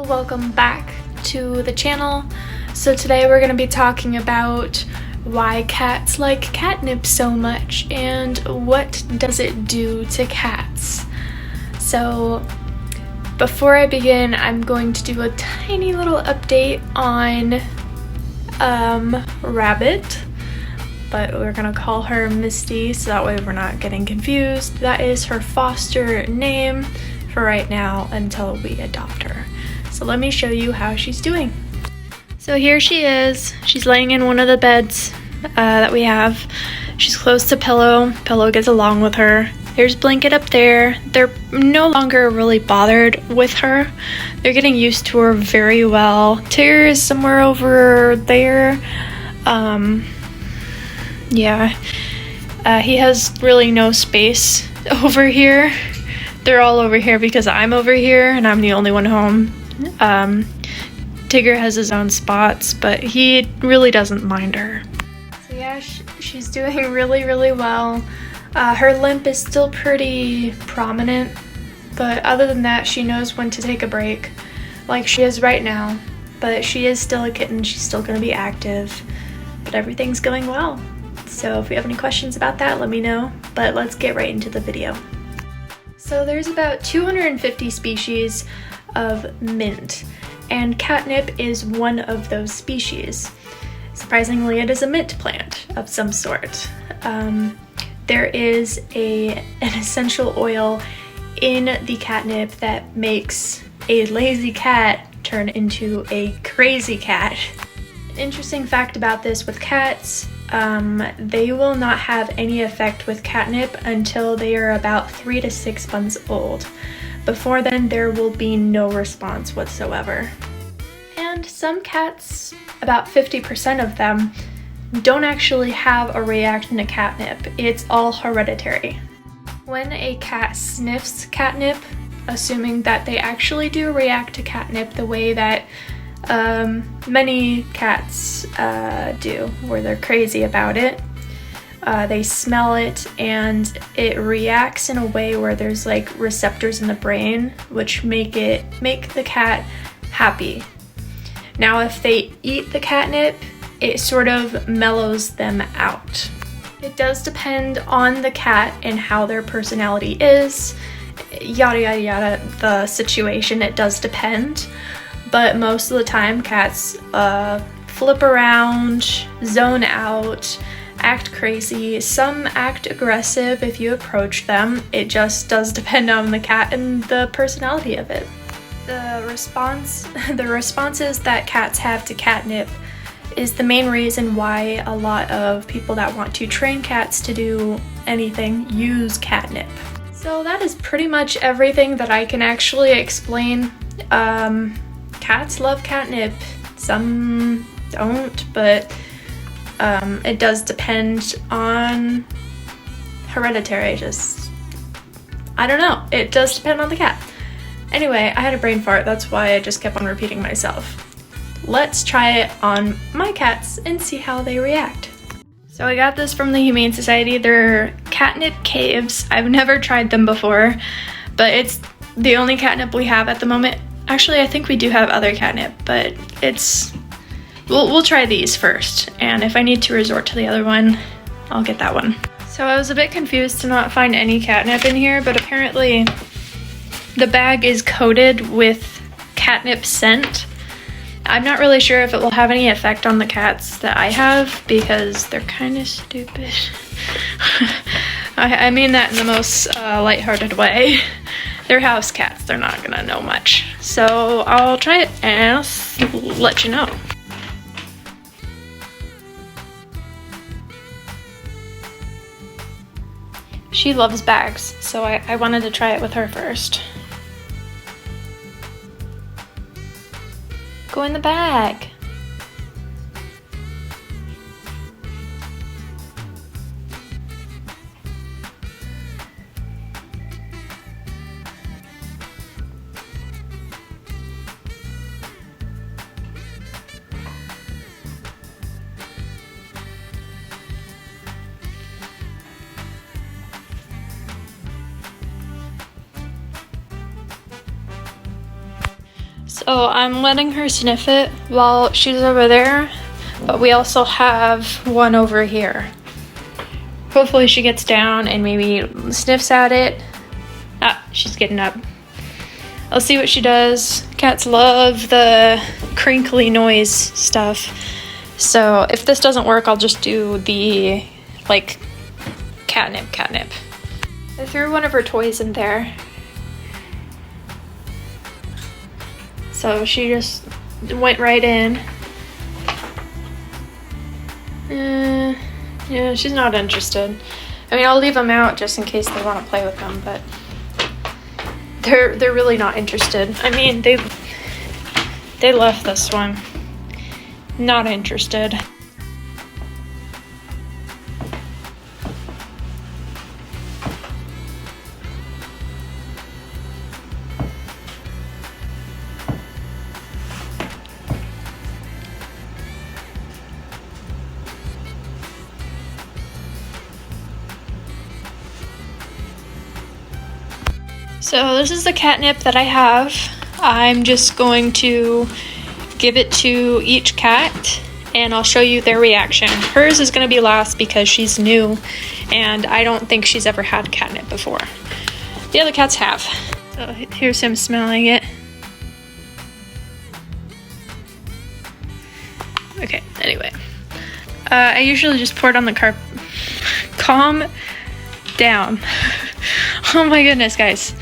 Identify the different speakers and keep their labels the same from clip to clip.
Speaker 1: welcome back to the channel. So today we're going to be talking about why cats like catnip so much and what does it do to cats. So before I begin, I'm going to do a tiny little update on Rabbit, but we're gonna call her Misty so that way we're not getting confused. That is her foster name for right now until we adopt her. So let me show you how she's doing. So here she is. She's laying in one of the beds that we have. She's close to Pillow. Pillow gets along with her. There's Blanket up there. They're no longer really bothered with her. They're getting used to her very well. Tigger is somewhere over there. He has really no space over here. They're all over here because I'm over here and I'm the only one home. Tigger has his own spots, but he really doesn't mind her. So yeah, she's doing really well. Her limp is still pretty prominent, but other than that, she knows when to take a break, like she is right now. But she is still a kitten, she's still gonna be active, but everything's going well. So if you have any questions about that, let me know, but let's get right into the video. So there's about 250 species of mint, and catnip is one of those species. Surprisingly, it is a mint plant of some sort. There is an essential oil in the catnip that makes a lazy cat turn into a crazy cat. An interesting fact about this with cats, they will not have any effect with catnip until they are about 3 to 6 months old. Before then, there will be no response whatsoever. And some cats, about 50% of them, don't actually have a reaction to catnip. It's all hereditary. When a cat sniffs catnip, assuming that they actually do react to catnip the way that many cats do, where they're crazy about it, they smell it and it reacts in a way where there's like receptors in the brain which make the cat happy. Now if they eat the catnip, it sort of mellows them out. It does depend on the cat and how their personality is, yada yada yada, the situation, it does depend. But most of the time cats flip around, zone out, act crazy. Some act aggressive if you approach them. It just does depend on the cat and the personality of it. The responses that cats have to catnip is the main reason why a lot of people that want to train cats to do anything use catnip. So that is pretty much everything that I can actually explain. Cats love catnip. Some don't, but it does depend on hereditary. I don't know. It does depend on the cat. Anyway, I had a brain fart. That's why I just kept on repeating myself. Let's try it on my cats and see how they react. So I got this from the Humane Society. They're catnip caves. I've never tried them before, but it's the only catnip we have at the moment. Actually, I think we do have other catnip, but we'll try these first, and if I need to resort to the other one, I'll get that one. So I was a bit confused to not find any catnip in here, but apparently the bag is coated with catnip scent. I'm not really sure if it will have any effect on the cats that I have because they're kind of stupid. I mean that in the most lighthearted way. They're house cats, they're not gonna know much. So I'll try it and I'll let you know. She loves bags, so I wanted to try it with her first. Go in the bag. So I'm letting her sniff it while she's over there, but we also have one over here. Hopefully she gets down and maybe sniffs at it. Ah, she's getting up. I'll see what she does. Cats love the crinkly noise stuff. So if this doesn't work, I'll just do the, like, catnip. I threw one of her toys in there. So she just went right in. Yeah, she's not interested. I mean, I'll leave them out just in case they want to play with them, but they're really not interested. I mean, they left this one. Not interested. So this is the catnip that I have. I'm just going to give it to each cat and I'll show you their reaction. Hers is going to be last because she's new and I don't think she's ever had catnip before. The other cats have. So here's him smelling it. Okay, anyway. I usually just pour it on the carpet. Calm down. Oh my goodness, guys.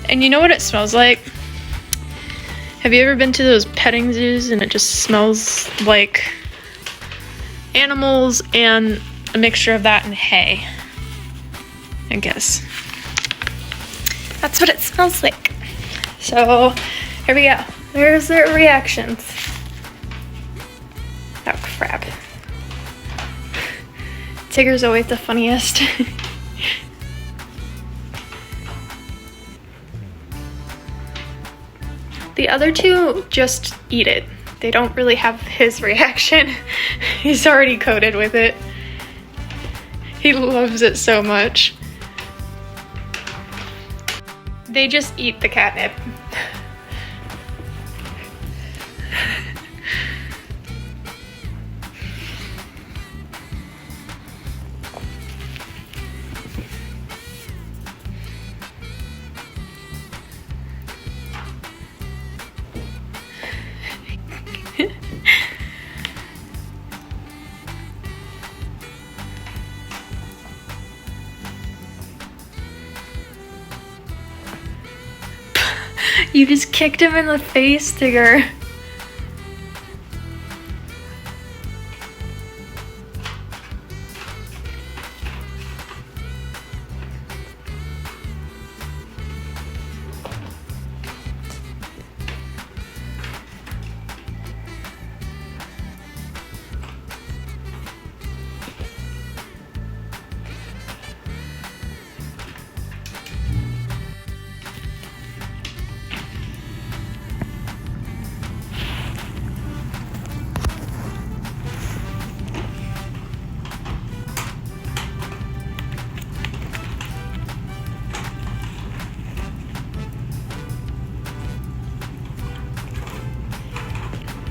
Speaker 1: And you know what it smells like? Have you ever been to those petting zoos and it just smells like animals and a mixture of that and hay? I guess. That's what it smells like. So, here we go. There's their reactions. Oh crap. Tigger's always the funniest. The other two just eat it. They don't really have his reaction. He's already coated with it. He loves it so much. They just eat the catnip. You just kicked him in the face, Tigger.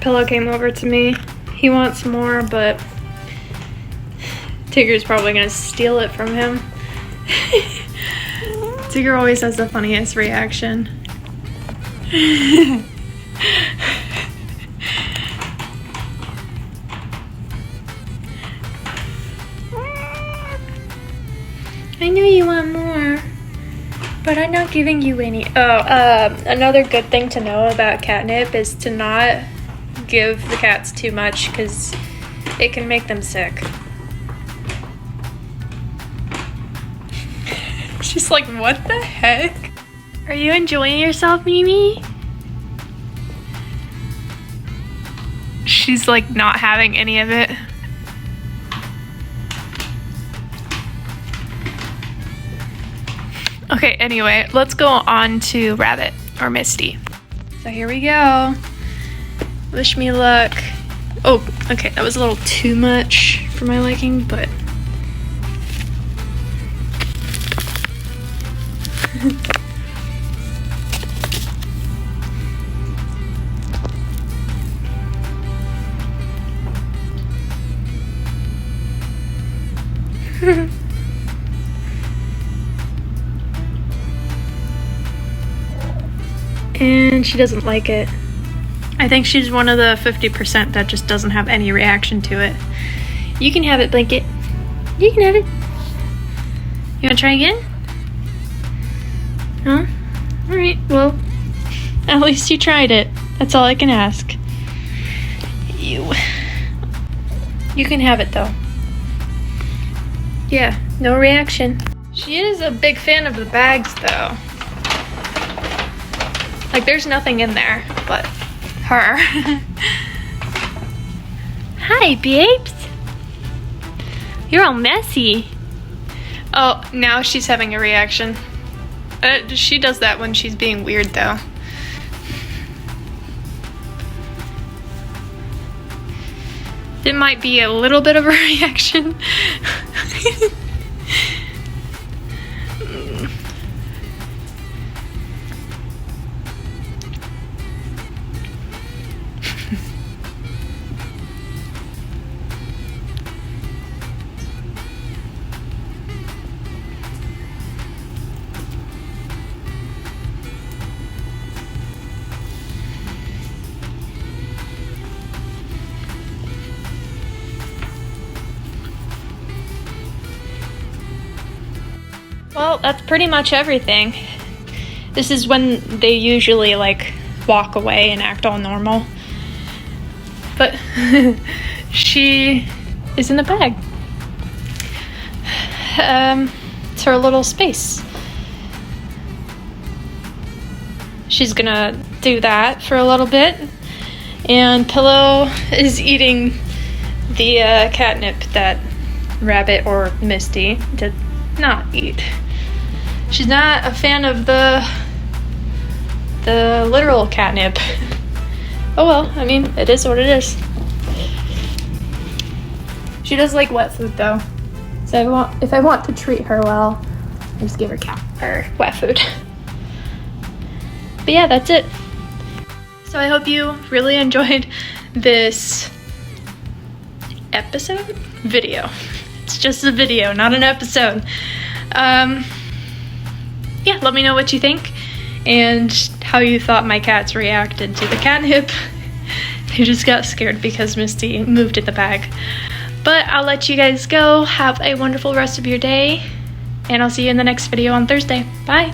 Speaker 1: Pillow came over to me. He wants more, but Tigger's probably gonna steal it from him. Tigger always has the funniest reaction. I knew you want more, but I'm not giving you any. Another good thing to know about catnip is to not give the cats too much because it can make them sick. She's like, what the heck? Are you enjoying yourself, Mimi? She's like not having any of it. Okay, anyway, let's go on to Rabbit or Misty. So here we go. Wish me luck. Oh, okay, that was a little too much for my liking, but and she doesn't like it. I think she's one of the 50% that just doesn't have any reaction to it. You can have it, Blanket. You can have it. You wanna try again? Huh? Alright, well, at least you tried it. That's all I can ask. You can have it though. Yeah, no reaction. She is a big fan of the bags though. Like there's nothing in there but her. Hi, babes. You're all messy. Oh, now she's having a reaction. She does that when she's being weird though. It might be a little bit of a reaction. Well, that's pretty much everything. This is when they usually like walk away and act all normal. But she is in the bag. It's her little space. She's gonna do that for a little bit. And Pillow is eating the catnip that Rabbit or Misty did not eat. She's not a fan of the literal catnip. Oh well, I mean, it is what it is. She does like wet food though. So if I want to treat her well, I just give her wet food. But yeah, that's it. So I hope you really enjoyed this video. It's just a video, not an episode. Yeah, let me know what you think and how you thought my cats reacted to the catnip. They just got scared because Misty moved in the bag. But I'll let you guys go. Have a wonderful rest of your day, and I'll see you in the next video on Thursday. Bye.